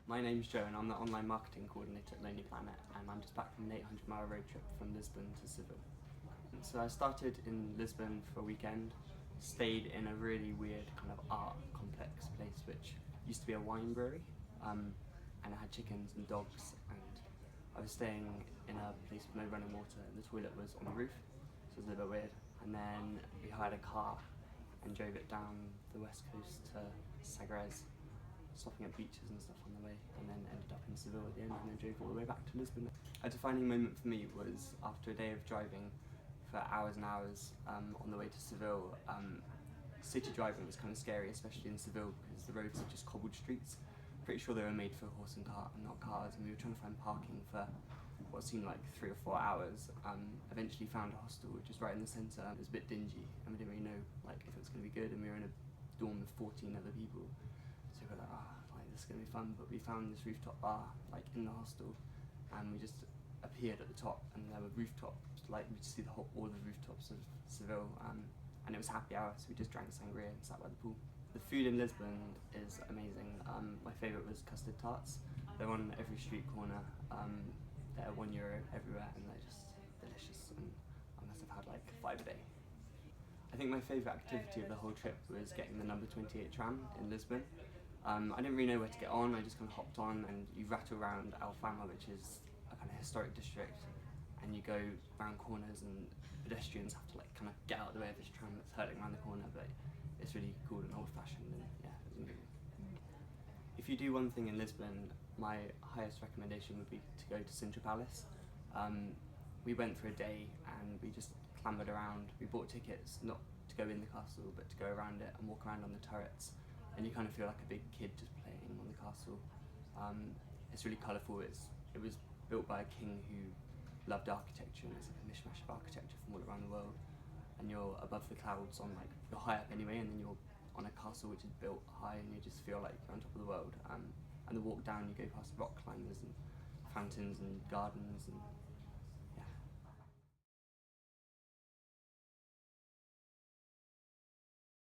My name's Joe and I'm the online marketing coordinator at Lonely Planet, and I'm just back from an 800-mile road trip from Lisbon to Seville. So I started in Lisbon for a weekend, stayed in a really weird kind of art complex place which used to be a wine brewery, and it had chickens and dogs, and I was staying in a place with no running water and the toilet was on the roof, so it was a little bit weird. And then we hired a car and drove it down the west coast to Sagres, stopping at beaches and stuff on the way, and then ended up in Seville at the end, and then drove all the way back to Lisbon. A defining moment for me was after a day of driving for hours and hours on the way to Seville. City driving was kind of scary, especially in Seville, because the roads are just cobbled streets. Pretty sure they were made for horse and cart and not cars, and we were trying to find parking for what seemed like 3 or 4 hours. Eventually found a hostel which was right in the centre. It was a bit dingy and we didn't really know like if it was going to be good, and we were in a dorm with 14 other people, so we were like, this is going to be fun. But we found this rooftop bar like in the hostel, and we just appeared at the top, and there were rooftops, like we could see all the rooftops of Seville, and it was happy hour, so we just drank sangria and sat by the pool. The food in Lisbon is amazing. My favourite was custard tarts. They're on every street corner. They're €1 everywhere, and they're just delicious, and I must have had like 5 a day. I think my favourite activity of the whole trip was getting the number 28 tram in Lisbon. I didn't really know where to get on. I just kind of hopped on, and you rattle around Alfama, which is a kind of historic district, and you go round corners, and pedestrians have to like kind of get out of the way of this tram that's hurtling around the corner, but it's really cool and old-fashioned, and yeah, it was amazing. If you do one thing in Lisbon, my highest recommendation would be to go to Sintra Palace. We went for a day and we just clambered around. We bought tickets not to go in the castle, but to go around it and walk around on the turrets, and you kind of feel like a big kid just playing on the castle. It's really colourful. It was built by a king who loved architecture, and it's like a mishmash of architecture from all around the world. And you're above the clouds on you're high up anyway, and then you're on a castle which is built high, and you just feel like you're on top of the world. And the walk down, you go past rock climbers and fountains and gardens, and